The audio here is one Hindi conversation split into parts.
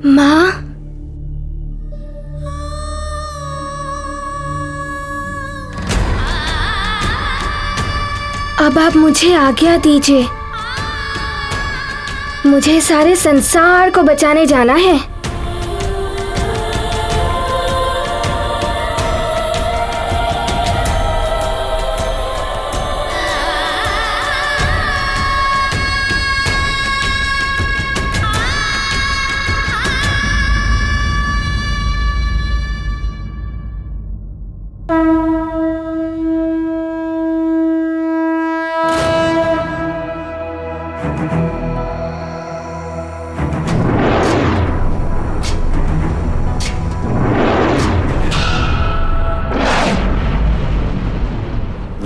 माँ, अब आप मुझे आज्ञा दीजिए। मुझे सारे संसार को बचाने जाना है।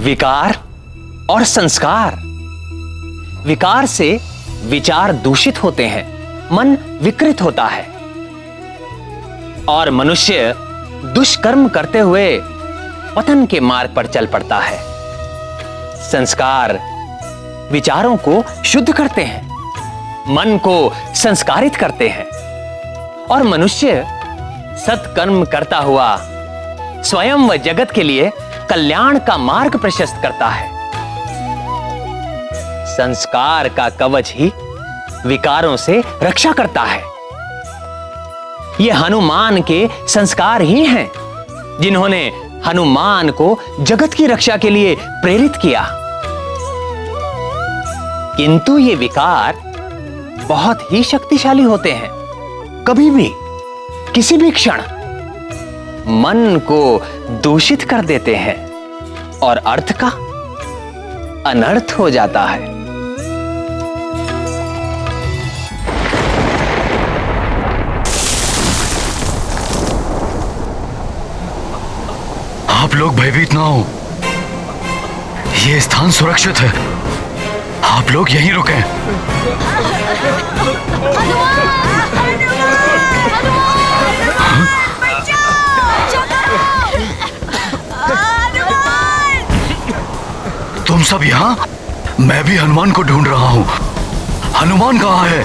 विकार और संस्कार। विकार से विचार दूषित होते हैं, मन विकृत होता है और मनुष्य दुष्कर्म करते हुए पतन के मार्ग पर चल पड़ता है। संस्कार विचारों को शुद्ध करते हैं, मन को संस्कारित करते हैं और मनुष्य सत्कर्म करता हुआ स्वयं व जगत के लिए कल्याण का मार्ग प्रशस्त करता है। संस्कार का कवच ही विकारों से रक्षा करता है। ये हनुमान के संस्कार ही हैं जिन्होंने हनुमान को जगत की रक्षा के लिए प्रेरित किया। किंतु ये विकार बहुत ही शक्तिशाली होते हैं। कभी भी किसी भी क्षण मन को दूषित कर देते हैं और अर्थ का अनर्थ हो जाता है। आप लोग भयभीत ना हो, ये स्थान सुरक्षित है। आप लोग यहीं रुकें। तुम सब यहाँ? मैं भी हनुमान को ढूंढ रहा हूँ। हनुमान कहाँ है?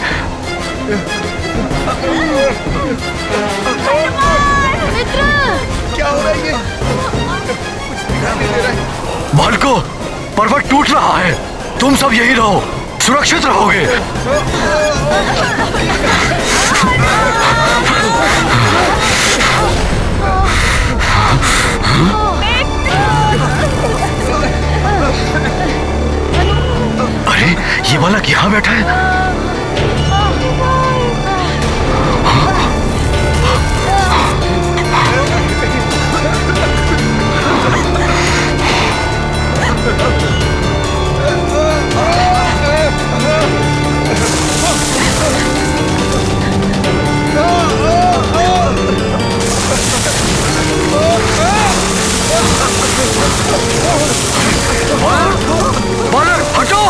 क्या हो रहा है ये? बालको, पर्वत टूट रहा है। तुम सब यहीं रहो, सुरक्षित रहोगे। अरे, ये बालक यहाँ बैठा है। बालक, हटो!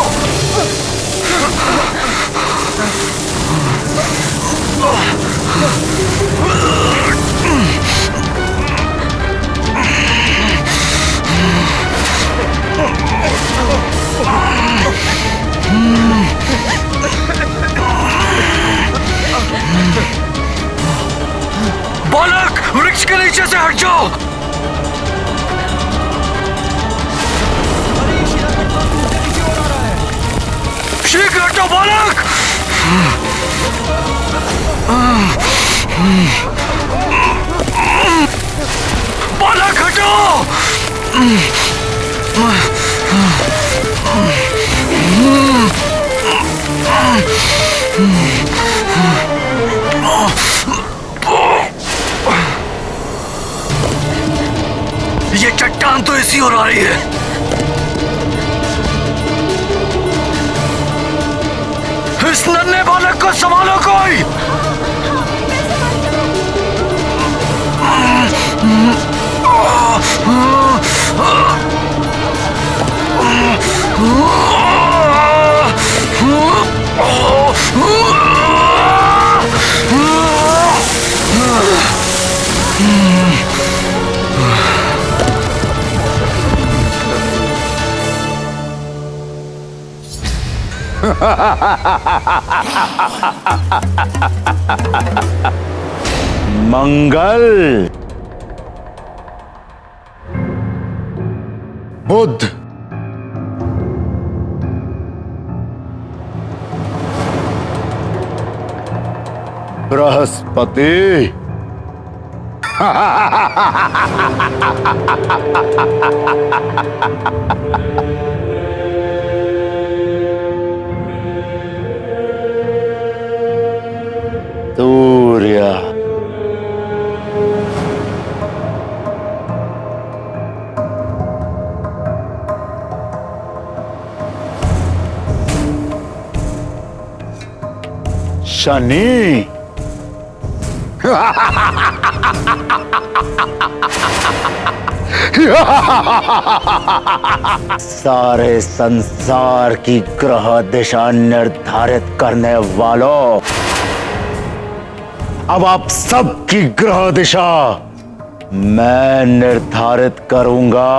बालक, वृक्ष के नीचे से हट जाओ। शीघ्र हटो बालक। बालक हटो। ये चट्टान तो इसी ओर आ रही है। इस नन्हे बालक को संभालो कोई। मंगल, बुध, बृहस्पति, सूर्य, शनि, सारे संसार की ग्रह दिशा निर्धारित करने वालों, अब आप सबकी ग्रह दिशा मैं निर्धारित करूंगा।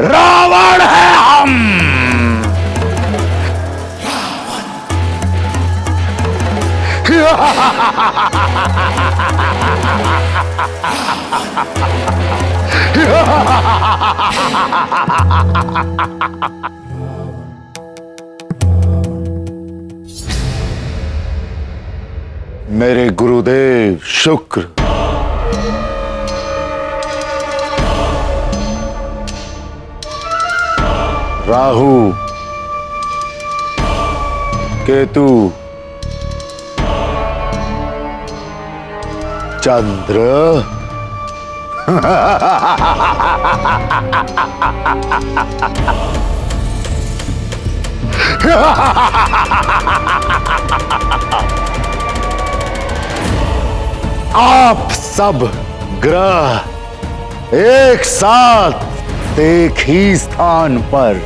रावण है हम। मेरे गुरुदेव शुक्र, राहु, केतु, चंद्र, आप सब ग्रह एक साथ एक ही स्थान पर,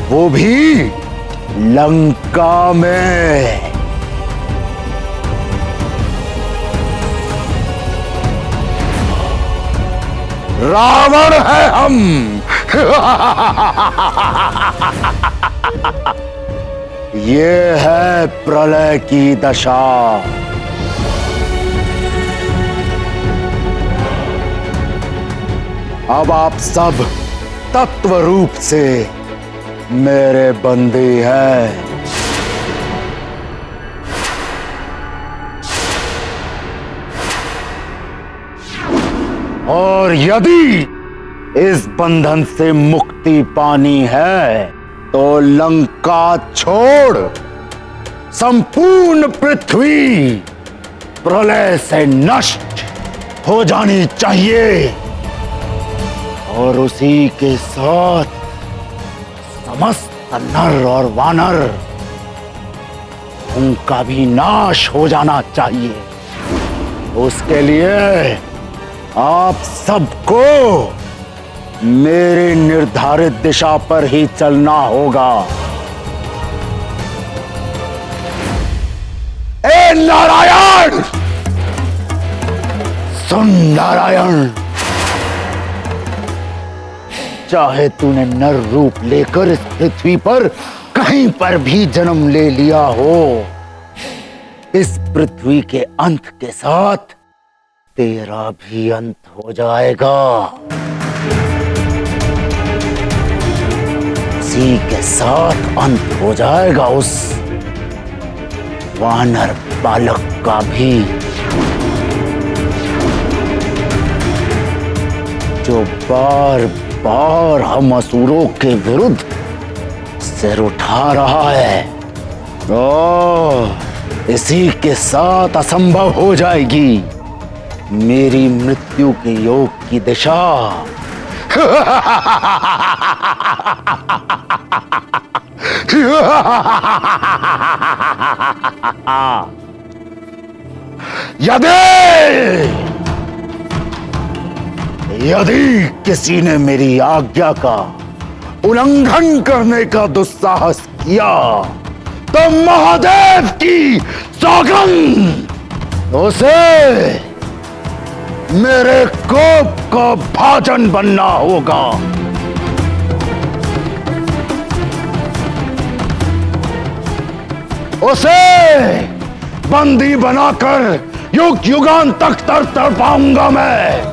वो भी लंका में। रावण है हम। ये है प्रलय की दशा। अब आप सब तत्व रूप से मेरे बंदी हैं। और यदि इस बंधन से मुक्ति पानी है तो लंका छोड़ संपूर्ण पृथ्वी प्रलय से नष्ट हो जानी चाहिए, और उसी के साथ समस्त नर और वानर, उनका भी नाश हो जाना चाहिए। उसके लिए आप सबको मेरे निर्धारित दिशा पर ही चलना होगा। ए नारायण, सुन नारायण, चाहे तूने नर रूप लेकर इस पृथ्वी पर कहीं पर भी जन्म ले लिया हो, इस पृथ्वी के अंत के साथ तेरा भी अंत हो जाएगा। इसी के साथ अंत हो जाएगा उस वानर बालक का भी, जो बार बार हम असुरों के विरुद्ध सिर उठा रहा है। इसी के साथ असंभव हो जाएगी मेरी मृत्यु के योग की दिशा। यदि किसी ने मेरी आज्ञा का उल्लंघन करने का दुस्साहस किया तो महादेव की सौगंध उसे मेरे कोप का भाजन बनना होगा। उसे बंदी बनाकर युग युगान तक तड़पाऊंगा मैं।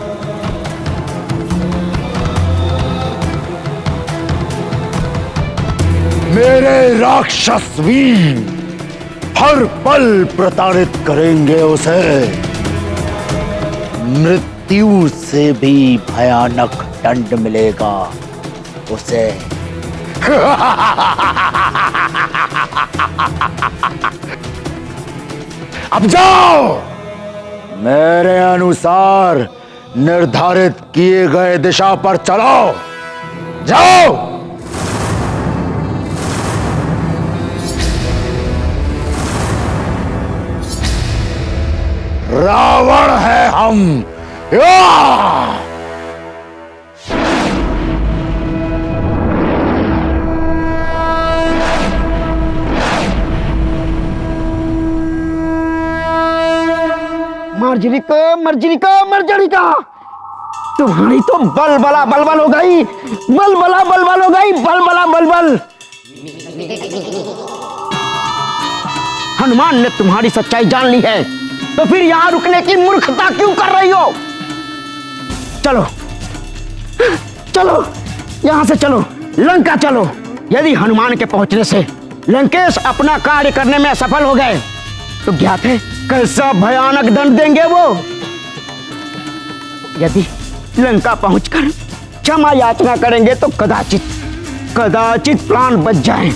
मेरे राक्षस वीर हर पल प्रताड़ित करेंगे उसे। मृत्यु से भी भयानक दंड मिलेगा उसे। अब जाओ, मेरे अनुसार निर्धारित किए गए दिशा पर चलो। जाओ। रावण है हम। मर्जरिका तुम्हारी तो बलबला बलबल हो गई, बलबला बलबल हो गई, बलबला बलबल। हनुमान ने तुम्हारी सच्चाई जान ली है, तो फिर यहां रुकने की मूर्खता क्यों कर रही हो? चलो चलो, यहां से चलो, लंका चलो। यदि हनुमान के पहुंचने से लंकेश अपना कार्य करने में असफल हो गए तो ज्ञात है कैसा भयानक दंड देंगे वो। यदि लंका पहुंचकर क्षमा याचना करेंगे तो कदाचित प्राण बच जाएं।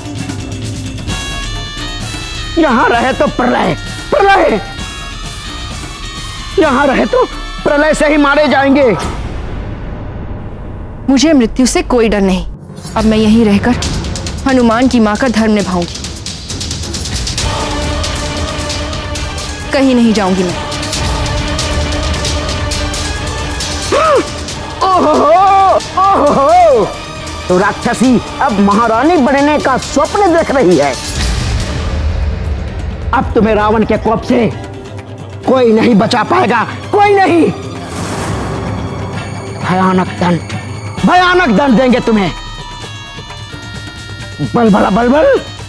यहां रहे तो प्रलय, यहां रहे तो प्रलय से ही मारे जाएंगे। मुझे मृत्यु से कोई डर नहीं। अब मैं यहीं रहकर हनुमान की मां का धर्म निभाऊंगी, कहीं नहीं जाऊंगी मैं। ओहो, तो राक्षसी अब महारानी बनने का स्वप्न देख रही है। अब तुम्हें रावण के कोप से कोई नहीं बचा पाएगा, कोई नहीं। भयानक दंड देंगे तुम्हें। बलबला बलबल,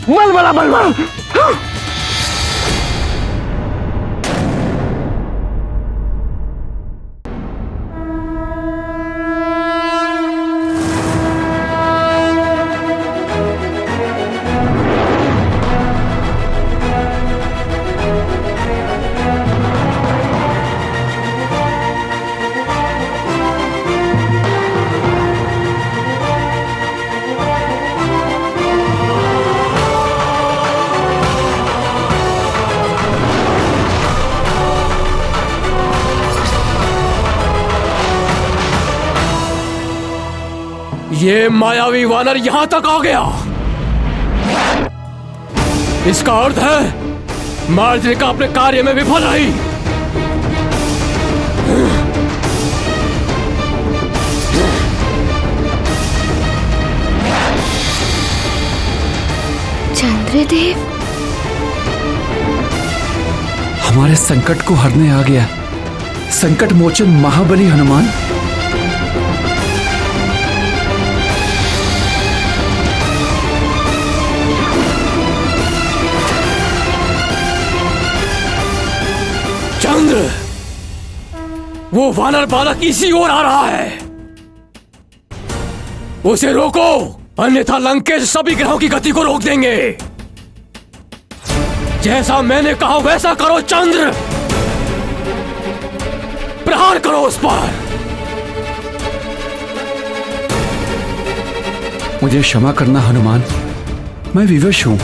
बलबला बलबल। ये मायावी वानर यहां तक आ गया। इसका अर्थ है मार्जरिका अपने कार्य में विफल रही। चंद्रदेव हमारे संकट को हरने आ गया संकट मोचन महाबली हनुमान। चंद्र, वो वानर बालक इसी ओर आ रहा है। उसे रोको, अन्यथा लंकेश सभी ग्रहों की गति को रोक देंगे। जैसा मैंने कहा वैसा करो चंद्र, प्रहार करो उस पर। मुझे क्षमा करना हनुमान, मैं विवश हूं।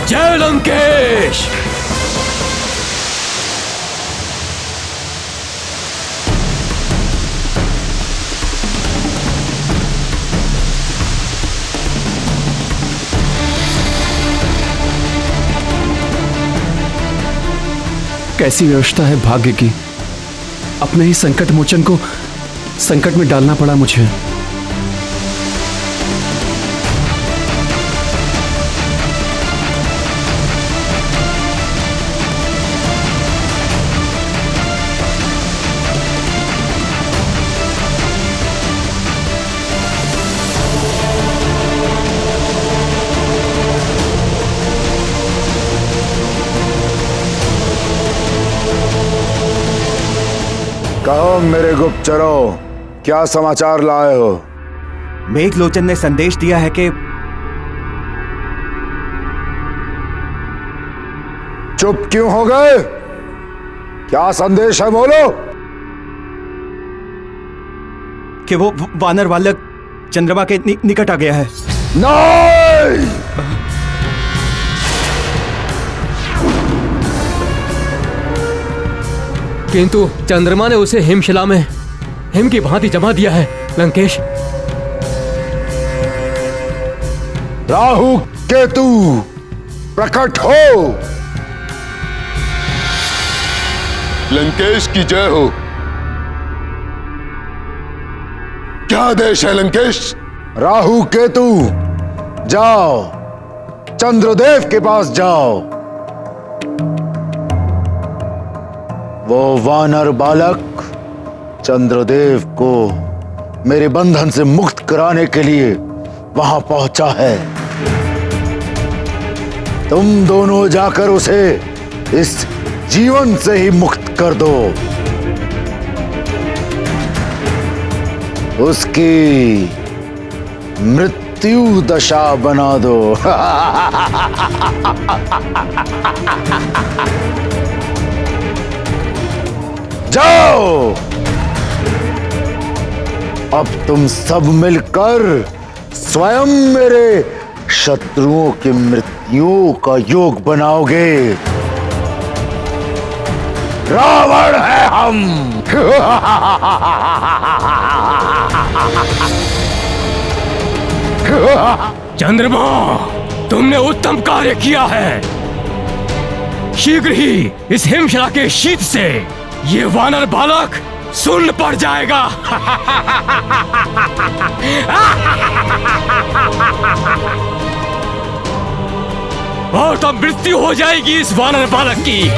जय लंकेश। कैसी व्यवस्था है भाग्य की। अपने ही संकट मोचन को संकट में डालना पड़ा मुझे। कहो मेरे गुप्तचरों, क्या समाचार लाए हो? मेघलोचन ने संदेश दिया है कि चुप क्यों हो गए? क्या संदेश है, बोलो। कि वो वानर बालक चंद्रमा के निकट आ गया है। नहीं! किंतु चंद्रमा ने उसे हिमशिला में हिम की भांति जमा दिया है लंकेश। राहु केतु प्रकट हो। लंकेश की जय हो। क्या आदेश है लंकेश? राहु केतु जाओ, चंद्रदेव के पास जाओ। वो वानर बालक चंद्रदेव को मेरे बंधन से मुक्त कराने के लिए वहां पहुंचा है। तुम दोनों जाकर उसे इस जीवन से ही मुक्त कर दो। उसकी मृत्यु दशा बना दो। जाओ, अब तुम सब मिलकर स्वयं मेरे शत्रुओं की मृत्युओं का योग बनाओगे। रावण है हम। चंद्रमा, तुमने उत्तम कार्य किया है। शीघ्र ही इस हिमशिला के शीत से ये वानर बालक सुन्न पड़ जाएगा। और तब मृत्यु हो जाएगी इस वानर बालक की।